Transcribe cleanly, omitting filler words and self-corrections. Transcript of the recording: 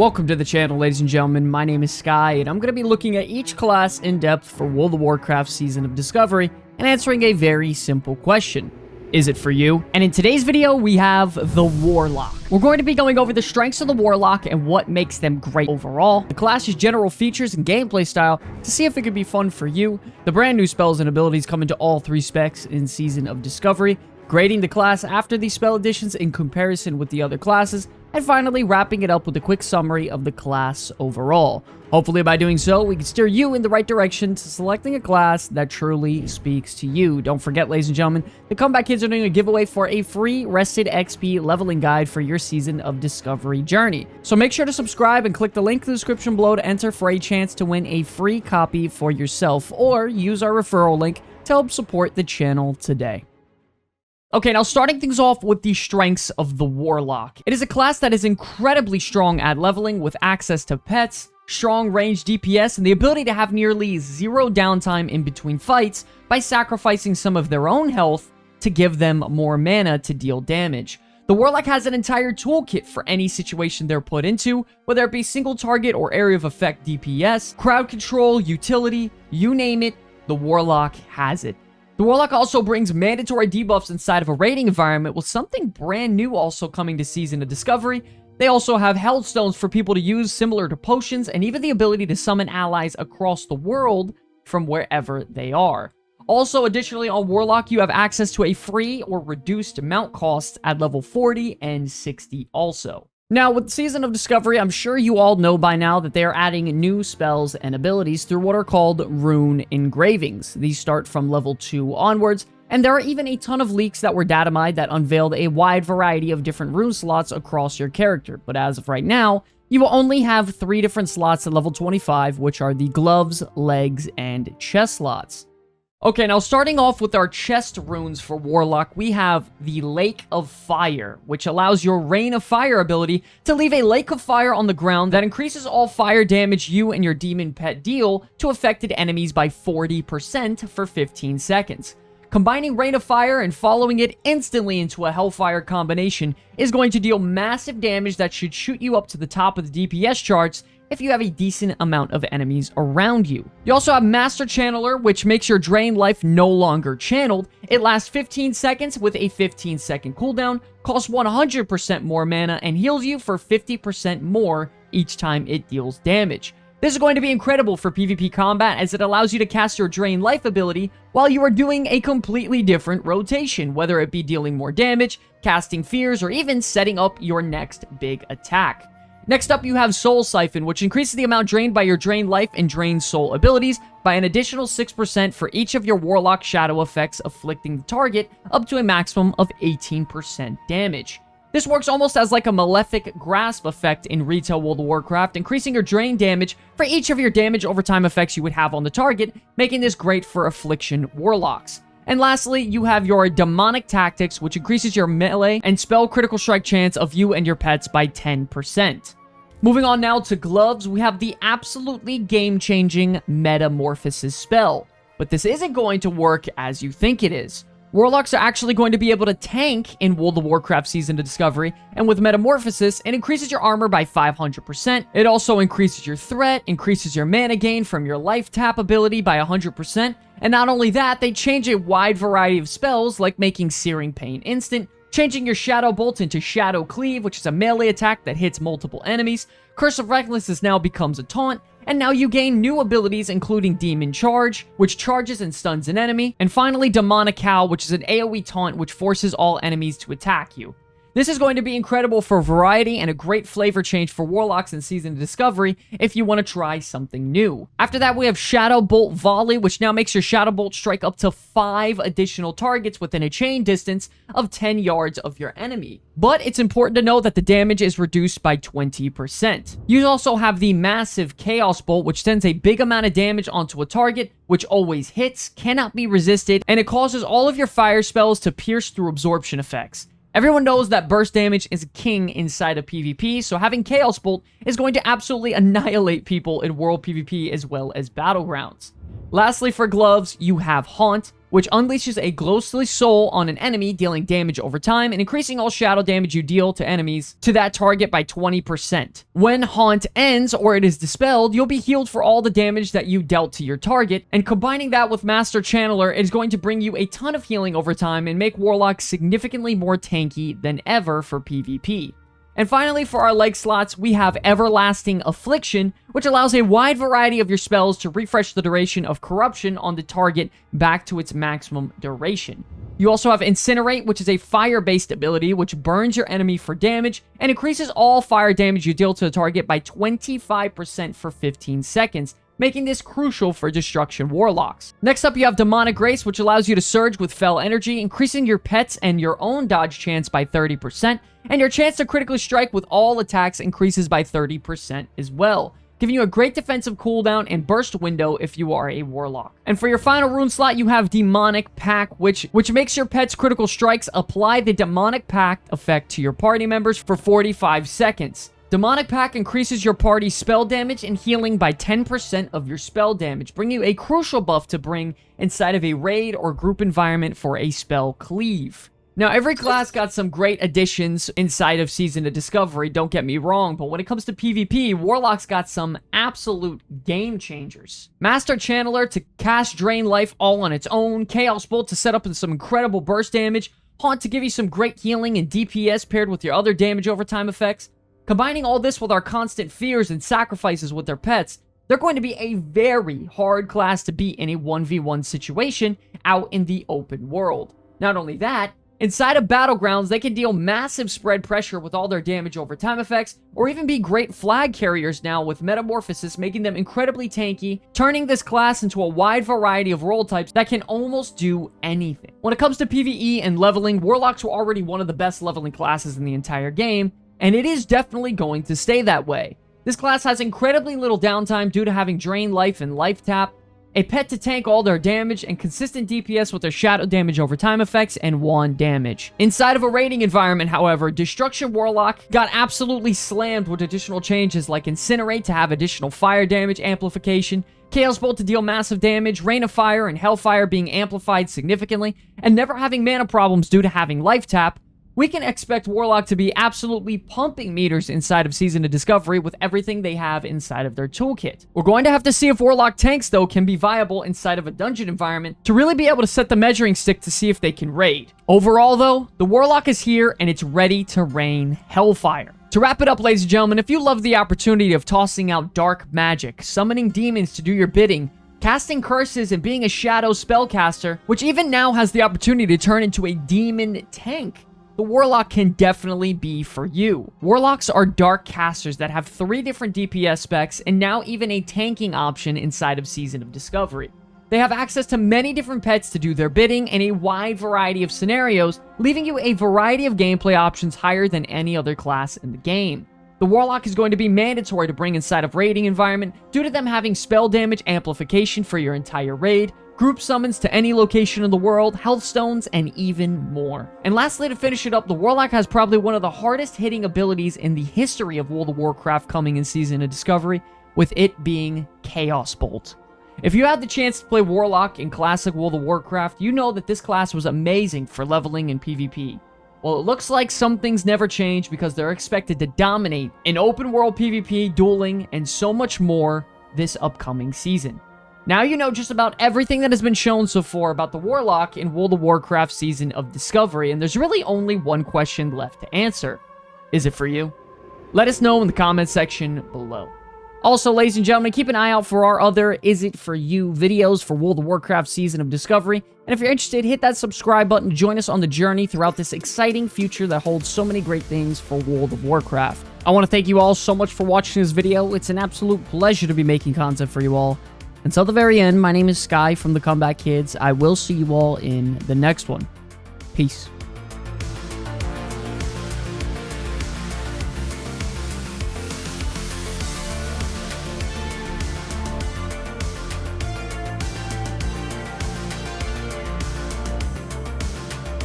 Welcome to the channel, ladies and gentlemen. My name is Sky, and I'm going to be looking at each class in depth for World of Warcraft Season of Discovery and answering a very simple question. Is it for you? And in today's video, we have the Warlock. We're going to be going over the strengths of the Warlock and what makes them great overall, the class's general features and gameplay style to see if it could be fun for you, the brand new spells and abilities come into all three specs in Season of Discovery, grading the class after these spell additions in comparison with the other classes, and finally wrapping it up with a quick summary of the class overall. Hopefully by doing so, we can steer you in the right direction to selecting a class that truly speaks to you. Don't forget, ladies and gentlemen, the Comeback Kids are doing a giveaway for a free Rested XP leveling guide for your Season of Discovery journey. So make sure to subscribe and click the link in the description below to enter for a chance to win a free copy for yourself, or use our referral link to help support the channel today. Okay, now starting things off with the strengths of the Warlock. It is a class that is incredibly strong at leveling with access to pets, strong range DPS, and the ability to have nearly zero downtime in between fights by sacrificing some of their own health to give them more mana to deal damage. The Warlock has an entire toolkit for any situation they're put into, whether it be single target or area of effect DPS, crowd control, utility, you name it, the Warlock has it. The Warlock also brings mandatory debuffs inside of a raiding environment, with something brand new also coming to Season of Discovery. They also have health stones for people to use similar to potions, and even the ability to summon allies across the world from wherever they are. Also, additionally on Warlock, you have access to a free or reduced mount cost at level 40 and 60 also. Now, with Season of Discovery, I'm sure you all know by now that they are adding new spells and abilities through what are called rune engravings. These start from level 2 onwards, and there are even a ton of leaks that were data mined that unveiled a wide variety of different rune slots across your character. But as of right now, you will only have 3 different slots at level 25, which are the gloves, legs, and chest slots. Okay, now starting off with our chest runes for Warlock, we have the Lake of Fire, which allows your Rain of Fire ability to leave a lake of fire on the ground that increases all fire damage you and your demon pet deal to affected enemies by 40% for 15 seconds. Combining Rain of Fire and following it instantly into a Hellfire combination is going to deal massive damage that should shoot you up to the top of the DPS charts if you have a decent amount of enemies around you. You also have Master Channeler, which makes your drain life no longer channeled. It lasts 15 seconds with a 15-second cooldown, costs 100% more mana, and heals you for 50% more each time it deals damage. This is going to be incredible for PvP combat, as it allows you to cast your Drain Life ability while you are doing a completely different rotation, whether it be dealing more damage, casting fears, or even setting up your next big attack. Next up, you have Soul Siphon, which increases the amount drained by your Drain Life and Drain Soul abilities by an additional 6% for each of your Warlock Shadow effects afflicting the target, up to a maximum of 18% damage. This works almost as like a Malefic Grasp effect in retail World of Warcraft, increasing your drain damage for each of your damage over time effects you would have on the target, making this great for Affliction Warlocks. And lastly, you have your Demonic Tactics, which increases your melee and spell critical strike chance of you and your pets by 10%. Moving on now to gloves, we have the absolutely game-changing Metamorphosis spell. But this isn't going to work as you think it is. Warlocks are actually going to be able to tank in World of Warcraft Season of Discovery, and with Metamorphosis, it increases your armor by 500%. It also increases your threat, increases your mana gain from your life tap ability by 100%, and not only that, they change a wide variety of spells, like making Searing Pain instant, changing your Shadow Bolt into Shadow Cleave, which is a melee attack that hits multiple enemies. Curse of Recklessness now becomes a taunt, and now you gain new abilities including Demon Charge, which charges and stuns an enemy, and finally Demonic Howl, which is an AoE taunt which forces all enemies to attack you. This is going to be incredible for variety and a great flavor change for Warlocks in Season of Discovery if you want to try something new. After that, we have Shadow Bolt Volley, which now makes your Shadow Bolt strike up to 5 additional targets within a chain distance of 10 yards of your enemy. But it's important to know that the damage is reduced by 20%. You also have the massive Chaos Bolt, which sends a big amount of damage onto a target, which always hits, cannot be resisted, and it causes all of your fire spells to pierce through absorption effects. Everyone knows that burst damage is king inside of PvP, so having Chaos Bolt is going to absolutely annihilate people in World PvP as well as Battlegrounds. Lastly, for gloves, you have Haunt, which unleashes a ghostly soul on an enemy, dealing damage over time and increasing all shadow damage you deal to enemies to that target by 20%. When Haunt ends or it is dispelled, you'll be healed for all the damage that you dealt to your target, and combining that with Master Channeler is going to bring you a ton of healing over time and make Warlock significantly more tanky than ever for PvP. And finally, for our leg slots, we have Everlasting Affliction, which allows a wide variety of your spells to refresh the duration of corruption on the target back to its maximum duration. You also have Incinerate, which is a fire-based ability which burns your enemy for damage and increases all fire damage you deal to the target by 25% for 15 seconds, making this crucial for Destruction Warlocks. Next up, you have Demonic Grace, which allows you to surge with Fell Energy, increasing your pets and your own dodge chance by 30%, and your chance to critically strike with all attacks increases by 30% as well, giving you a great defensive cooldown and burst window if you are a Warlock. And for your final rune slot, you have Demonic Pact, which makes your pet's critical strikes apply the Demonic Pact effect to your party members for 45 seconds. Demonic Pact increases your party's spell damage and healing by 10% of your spell damage, bringing you a crucial buff to bring inside of a raid or group environment for a spell cleave. Now, every class got some great additions inside of Season of Discovery, don't get me wrong, but when it comes to PvP, Warlock's got some absolute game changers. Master Channeler to cast Drain Life all on its own, Chaos Bolt to set up in some incredible burst damage, Haunt to give you some great healing and DPS paired with your other damage over time effects. Combining all this with our constant fears and sacrifices with their pets, they're going to be a very hard class to beat in a 1v1 situation out in the open world. Not only that, inside of Battlegrounds, they can deal massive spread pressure with all their damage over time effects, or even be great flag carriers now with Metamorphosis, making them incredibly tanky, turning this class into a wide variety of role types that can almost do anything. When it comes to PvE and leveling, Warlocks were already one of the best leveling classes in the entire game, and it is definitely going to stay that way. This class has incredibly little downtime due to having Drain Life and Life Tap, a pet to tank all their damage, and consistent DPS with their shadow damage over time effects and wand damage. Inside of a raiding environment, however, Destruction Warlock got absolutely slammed with additional changes like Incinerate to have additional fire damage amplification, Chaos Bolt to deal massive damage, Rain of Fire and Hellfire being amplified significantly, and never having mana problems due to having Life Tap. We can expect Warlock to be absolutely pumping meters inside of Season of Discovery with everything they have inside of their toolkit. We're going to have to see if Warlock tanks, though, can be viable inside of a dungeon environment to really be able to set the measuring stick to see if they can raid. Overall, though, the Warlock is here and it's ready to rain Hellfire. To wrap it up, ladies and gentlemen, if you love the opportunity of tossing out dark magic, summoning demons to do your bidding, casting curses, and being a shadow spellcaster, which even now has the opportunity to turn into a demon tank, the Warlock can definitely be for you. Warlocks are dark casters that have 3 different DPS specs and now even a tanking option inside of Season of Discovery. They have access to many different pets to do their bidding and a wide variety of scenarios, leaving you a variety of gameplay options higher than any other class in the game. The Warlock is going to be mandatory to bring inside of raiding environment due to them having spell damage amplification for your entire raid, group summons to any location in the world, health stones, and even more. And lastly, to finish it up, the Warlock has probably one of the hardest hitting abilities in the history of World of Warcraft coming in Season of Discovery, with it being Chaos Bolt. If you had the chance to play Warlock in classic World of Warcraft, you know that this class was amazing for leveling in PvP. Well, it looks like some things never change because they're expected to dominate in open world PvP, dueling, and so much more this upcoming season. Now you know just about everything that has been shown so far about the Warlock in World of Warcraft Season of Discovery, and there's really only one question left to answer. Is it for you? Let us know in the comment section below. Also, ladies and gentlemen, keep an eye out for our other Is It For You videos for World of Warcraft Season of Discovery, and if you're interested, hit that subscribe button to join us on the journey throughout this exciting future that holds so many great things for World of Warcraft. I want to thank you all so much for watching this video. It's an absolute pleasure to be making content for you all. Until the very end, my name is Sky from the Comeback Kids. I will see you all in the next one. Peace.